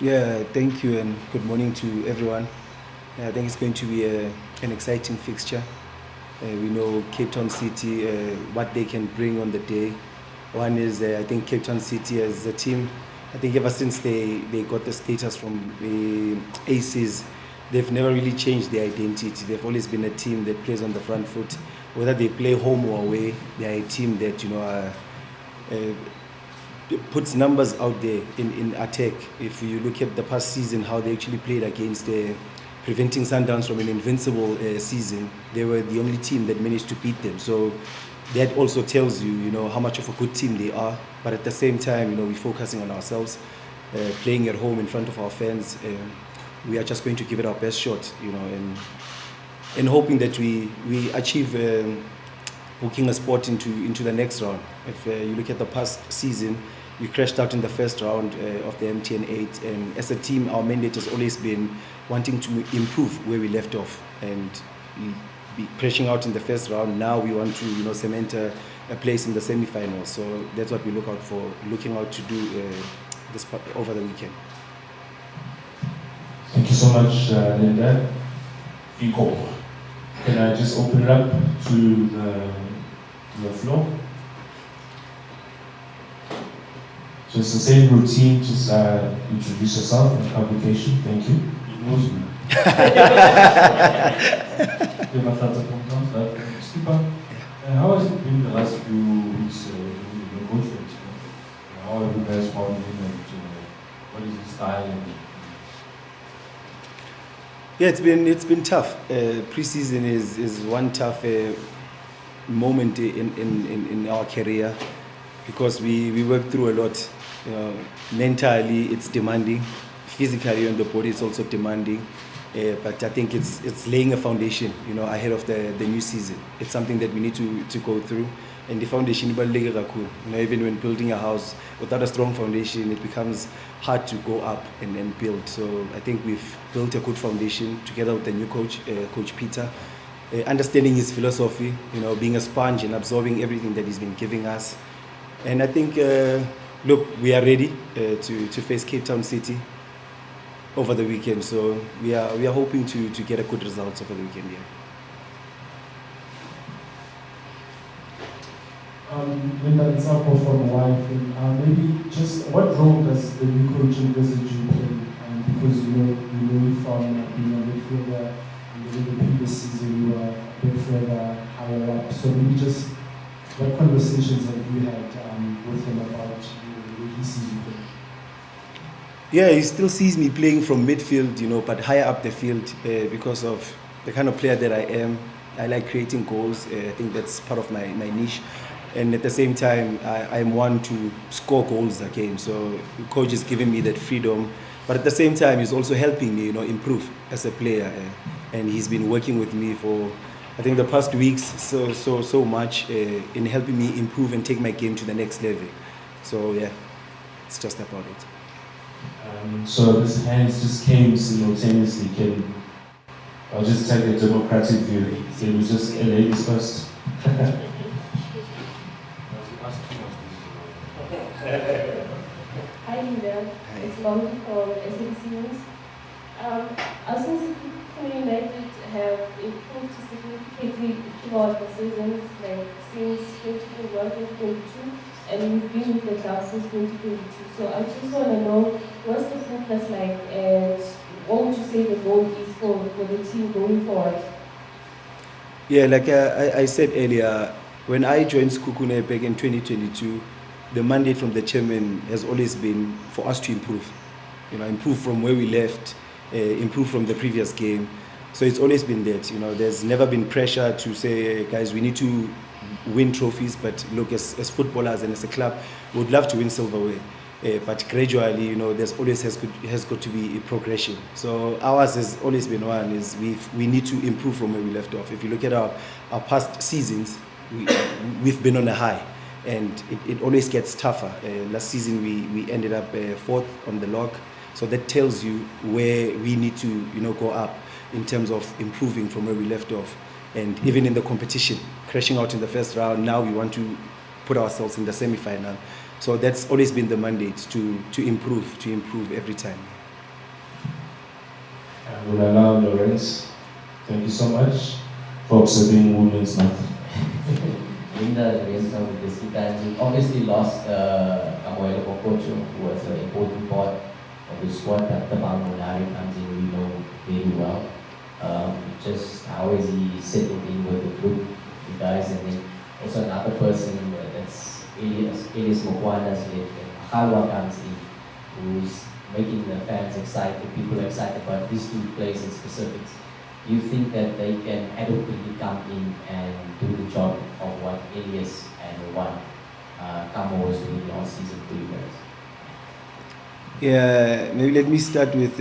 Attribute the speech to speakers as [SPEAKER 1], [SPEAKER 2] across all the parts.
[SPEAKER 1] Yeah, thank you and good morning to everyone. I think it's going to be an exciting fixture. We know Cape Town City, what they can bring on the day. One is, I think Cape Town City as a team, I think ever since they got the status from the Aces, they've never really changed their identity. They've always been a team that plays on the front foot. Whether they play home or away, they're a team that, puts numbers out there in attack. If you look at the past season, how they actually played against preventing Sundowns from an invincible season, they were the only team that managed to beat them. So that also tells you, how much of a good team they are. But at the same time, we're focusing on ourselves, playing at home in front of our fans. We are just going to give it our best shot, and hoping that we achieve booking a spot into the next round. If you look at the past season, we crashed out in the first round of the MTN8, and as a team, our mandate has always been wanting to improve where we left off and be crashing out in the first round. Now we want to cement a place in the semi-finals. So that's what we looking out to do this over the weekend.
[SPEAKER 2] Thank you so much, Linda. Fico, can I just open it up to the floor? Just the same routine, just introduce yourself and publication. Thank you.
[SPEAKER 3] How has it been the last few weeks negotiating? How have you guys found him and what is his style?
[SPEAKER 1] Yeah, it's been tough. Preseason is one tough moment in our career because we work through a lot. Mentally, it's demanding. Physically, on the body, it's also demanding. But I think it's laying a foundation, ahead of the new season. It's something that we need to go through. And the foundation, even when building a house, without a strong foundation, it becomes hard to go up and build. So I think we've built a good foundation together with the new coach, Coach Peter, understanding his philosophy, being a sponge and absorbing everything that he's been giving us. And I think, look, we are ready to face Cape Town City over the weekend. So we are hoping to get a good result over the weekend. Yeah.
[SPEAKER 4] Linda Mntambo from wife, and maybe just what role does the new coach envisage you play? Because you know from being a midfielder, and in the previous season you were a bit further higher up. So maybe just what conversations have you had with him about the he sees you play?
[SPEAKER 1] Yeah, he still sees me playing from midfield, but higher up the field because of the kind of player that I am. I like creating goals. I think that's part of my niche. And at the same time, I'm one to score goals again. So the coach is giving me that freedom. But at the same time, he's also helping me, improve as a player. And he's been working with me for, I think, the past weeks so much in helping me improve and take my game to the next level. So yeah, it's just about it.
[SPEAKER 2] So this hands just came simultaneously. I'll just take a democratic view. So it was just ladies first.
[SPEAKER 5] Hi Linda, it's Lonnie from CTC. Our Sekhukhune United have improved significantly throughout the seasons, like since 2021-2022, and we've been with the club since 2022. So I just want to know, what's the focus like, and what would you say the goal is for the team going forward?
[SPEAKER 1] Yeah, like I said earlier, when I joined Sekhukhune back in 2022, the mandate from the chairman has always been for us to improve. Improve from where we left, improve from the previous game. So it's always been that. There's never been pressure to say, guys, we need to win trophies. But look, as footballers and as a club, we would love to win silverware. But gradually, there's always has got to be a progression. So ours has always been one is we need to improve from where we left off. If you look at our past seasons, we've been on a high. And it always gets tougher. Last season we ended up fourth on the log, so that tells you where we need to go up in terms of improving from where we left off. And even in the competition, crashing out in the first round, now we want to put ourselves in the semi-final. So that's always been the mandate to improve every time.
[SPEAKER 2] And we'll allow Lawrence. Thank you so much for observing Women's Month.
[SPEAKER 6] Linda, with this, you guys obviously lost Amoela Bokocho, who was an important part of the squad that the Monare comes in, we know very well. Just how is he sitting in with the group, you guys, and then also another person that's Elias Mokwana, Hyballa comes in, who's making the fans excited, people excited about these two players in specifics. Do you think that they can adequately come in and do the job of what Elias and what Kamo was doing last season for you guys?
[SPEAKER 1] Yeah, maybe let me start with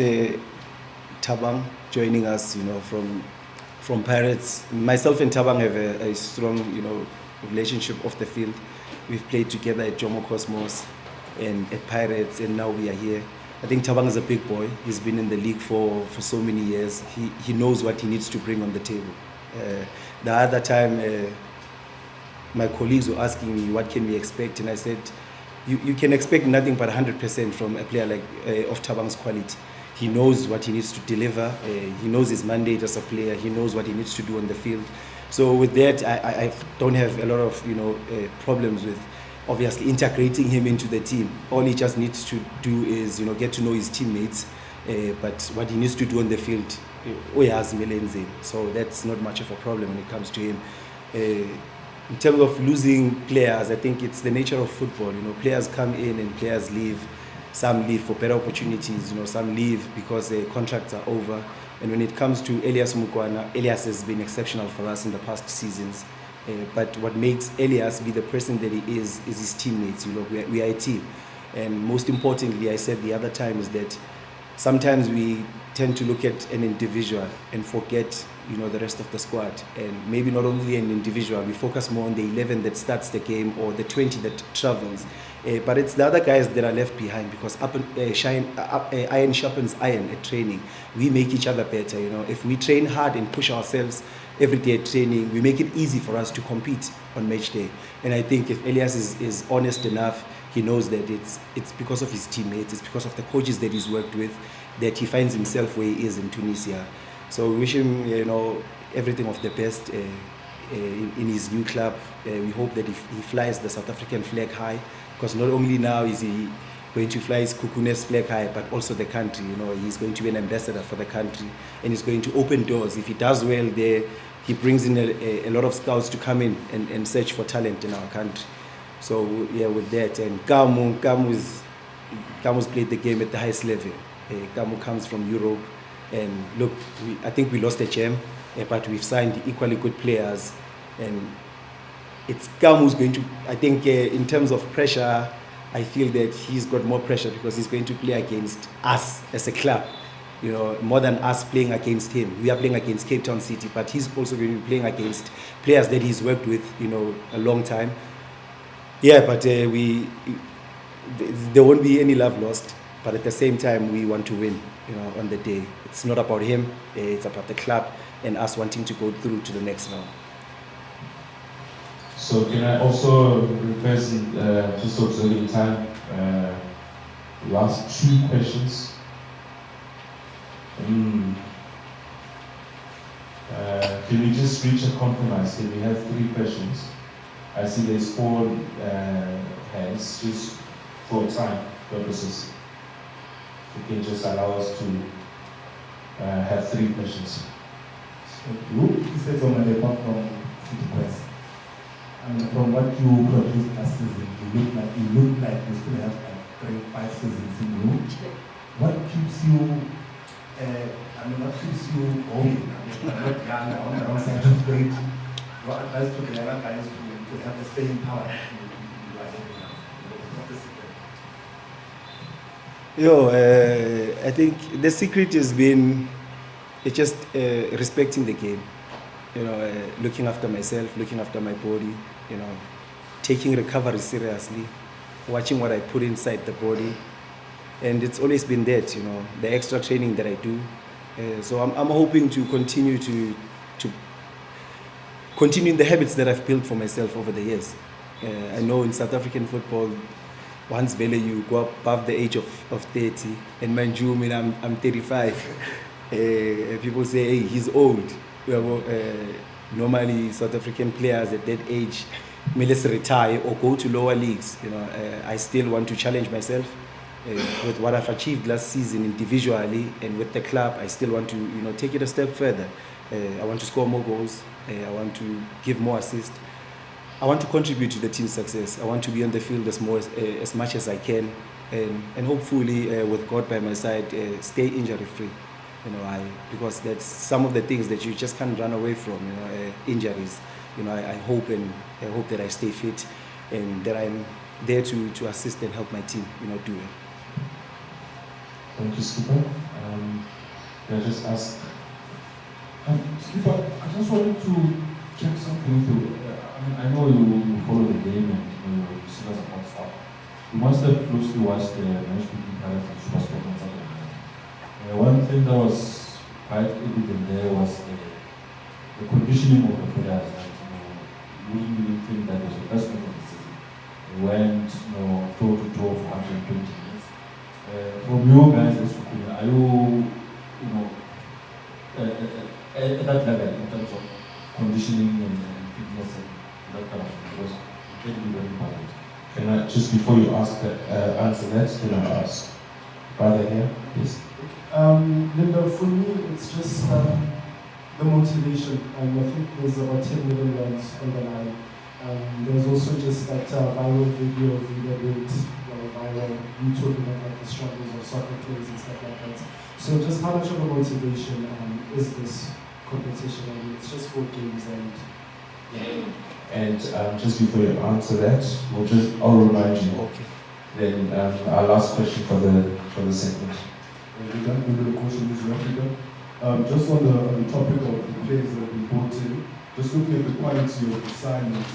[SPEAKER 1] Thabang joining us, from Pirates. Myself and Thabang have a strong, relationship off the field. We've played together at Jomo Cosmos and at Pirates, and now we are here. I think Thabang is a big boy. He's been in the league for so many years. He knows what he needs to bring on the table. The other time, my colleagues were asking me, what can we expect? And I said, you can expect nothing but 100% from a player like of Thabang's quality. He knows what he needs to deliver. He knows his mandate as a player. He knows what he needs to do on the field. So with that, I don't have a lot of problems with obviously integrating him into the team. All he just needs to do is get to know his teammates. But what he needs to do on the field, so that's not much of a problem when it comes to him. In terms of losing players, I think it's the nature of football. Players come in and players leave. Some leave for better opportunities. Some leave because their contracts are over. And when it comes to Elias Mokwana, Elias has been exceptional for us in the past seasons. But what makes Elias be the person that he is his teammates. We are a team. And most importantly, I said the other time, is that sometimes we tend to look at an individual and forget the rest of the squad. And maybe not only an individual, we focus more on the 11 that starts the game or the 20 that travels. But it's the other guys that are left behind, because iron sharpens iron at training. We make each other better. If we train hard and push ourselves every day at training, we make it easy for us to compete on match day. And I think if Elias is honest enough, he knows that it's because of his teammates, it's because of the coaches that he's worked with, that he finds himself where he is in Tunisia. So we wish him, everything of the best in his new club. We hope that he flies the South African flag high, because not only now is he going to fly Sekhukune's flag high, but also the country. He's going to be an ambassador for the country, and he's going to open doors. If he does well there, he brings in a lot of scouts to come in and search for talent in our country. So yeah, with that, and Kamu's played the game at the highest level. Kamu comes from Europe, and look, I think we lost a gem, but we've signed equally good players, and it's Kamu's going to, I think in terms of pressure, I feel that he's got more pressure because he's going to play against us as a club, more than us playing against him. We are playing against Cape Town City, but he's also going to be playing against players that he's worked with, a long time. Yeah, but there won't be any love lost. But at the same time, we want to win, on the day. It's not about him, it's about the club and us wanting to go through to the next round.
[SPEAKER 2] So can I also request, just observing time, last 2 questions? Can we just reach a compromise? Can we have 3 questions? I see there's 4 hands, just for time purposes. You can just allow us to have 3 questions.
[SPEAKER 7] Thank you. This is on the back from City Quest. And from what you produced last season, you look like you still have like 5 seasons in you. What keeps you going? Not young, on the wrong side of grade. Your advice to the younger guys to have the staying power.
[SPEAKER 1] I think the secret has been just respecting the game. Looking after myself, looking after my body, taking recovery seriously, watching what I put inside the body. And it's always been that, the extra training that I do. So I'm hoping to continue to continue the habits that I've built for myself over the years. I know in South African football, once you go above the age of 30, and mind you, I'm 35. People say, hey, he's old. Normally, South African players at that age may let's retire or go to lower leagues. I still want to challenge myself with what I've achieved last season individually and with the club. I still want to, take it a step further. I want to score more goals. I want to give more assists. I want to contribute to the team's success. I want to be on the field as much as I can, and hopefully, with God by my side, stay injury free. Because that's some of the things that you just can't run away from. Injuries. I hope that I stay fit, and that I'm there to assist and help my team. Do it.
[SPEAKER 2] Thank you, Skipper. Can I just ask?
[SPEAKER 3] Skipper, I just wanted to check something too. I know you follow the game and you see us about stuff. You must have closely watched the match between Pirates and Supersport on Saturday. One thing that was quite evident there was the conditioning of the players. You wouldn't really think that was the first match of the season. They went, toe to toe for 120 minutes. From you guys as Sekhukhune, are you, at that level in terms of conditioning and fitness and that kind of thing? Because it can be very important.
[SPEAKER 2] Can I, just before you answer that, can I ask brother here, please?
[SPEAKER 4] Linda, for me, it's just the motivation. I think there's about 10 million runs on the line. There's also just that viral video of you that went viral, you talking about the struggles of soccer players and stuff like that. So just how much of a motivation is this competition? It's just 4 games and
[SPEAKER 2] And just before you answer that, I'll remind you.
[SPEAKER 1] Okay.
[SPEAKER 2] Then our last question for the segment.
[SPEAKER 7] The question is Africa. Just on the topic of the players that we brought in, just looking at the quality of the signings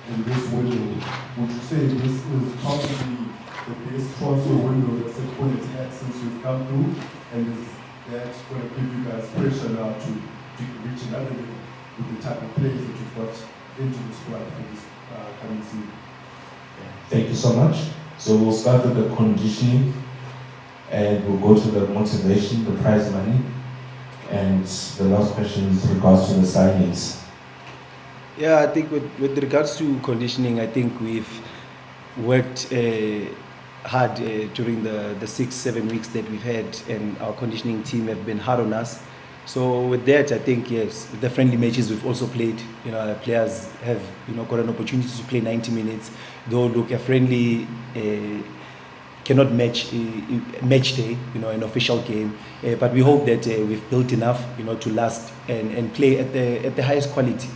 [SPEAKER 7] in this window, would you say this is probably the best transfer window that Sekhukhune has had since you've come through? And is that going to give you guys pressure now to reach another level with the type of players that you've got into the squad for this coming season?
[SPEAKER 2] Thank you so much. So we'll start with the conditioning, and we'll go to the motivation, the prize money, and the last question is regards to the signings.
[SPEAKER 1] Yeah, I think with regards to conditioning, I think we've worked hard during the 6-7 weeks that we've had, and our conditioning team have been hard on us. So with that, I think, yes, the friendly matches we've also played, the players have, got an opportunity to play 90 minutes. Though, look, a friendly cannot match match day, an official game. But we hope that we've built enough, to last and play at the highest quality.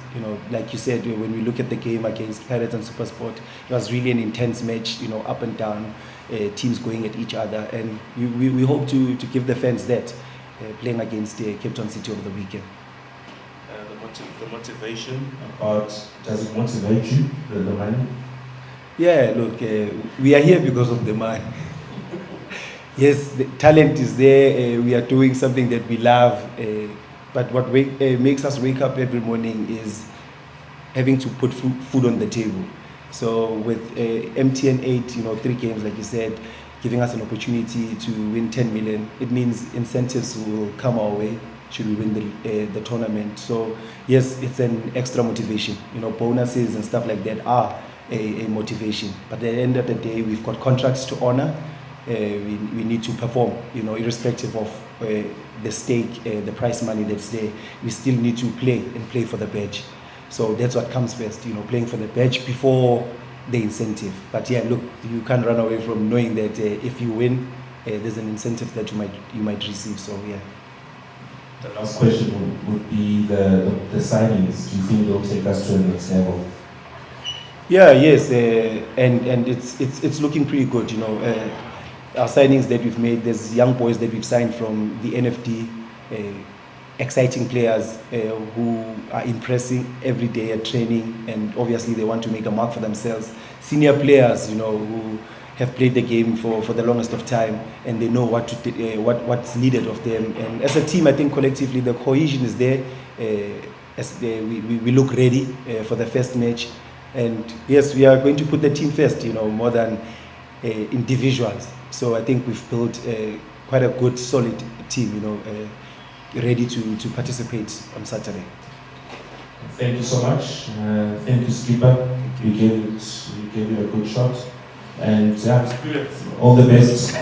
[SPEAKER 1] Like you said, when we look at the game against Pirates and SuperSport, it was really an intense match, up and down, teams going at each other. And we hope to give the fans that. Playing against Cape Town City over the weekend.
[SPEAKER 2] The motivation about, does it motivate you, the money?
[SPEAKER 1] Yeah, look, we are here because of the money. Yes, the talent is there. We are doing something that we love. But what makes us wake up every morning is having to put food on the table. So with MTN8, 3 games, like you said, giving us an opportunity to win 10 million. It means incentives will come our way should we win the tournament. So yes, it's an extra motivation. Bonuses and stuff like that are a motivation. But at the end of the day, we've got contracts to honor. We need to perform, irrespective of the stake, the prize money that's there. We still need to play and play for the badge. So that's what comes first, playing for the badge before the incentive. But yeah, look, you can't run away from knowing that if you win, there's an incentive that you might receive. So yeah.
[SPEAKER 2] The last question would be the signings. Do you think they'll take us to the next level?
[SPEAKER 1] Yeah, yes, and it's looking pretty good. Our signings that we've made. There's young boys that we've signed from the NFD. Exciting players who are impressing every day at training, and obviously they want to make a mark for themselves. Senior players, who have played the game for the longest of time, and they know what's needed of them. And as a team, I think collectively the cohesion is there. We look ready for the first match, and yes, we are going to put the team first, more than individuals. So I think we've built quite a good, solid team, ready to participate on Saturday.
[SPEAKER 2] Thank you so much. Thank you, skipper. You gave it a good shot. And all the best.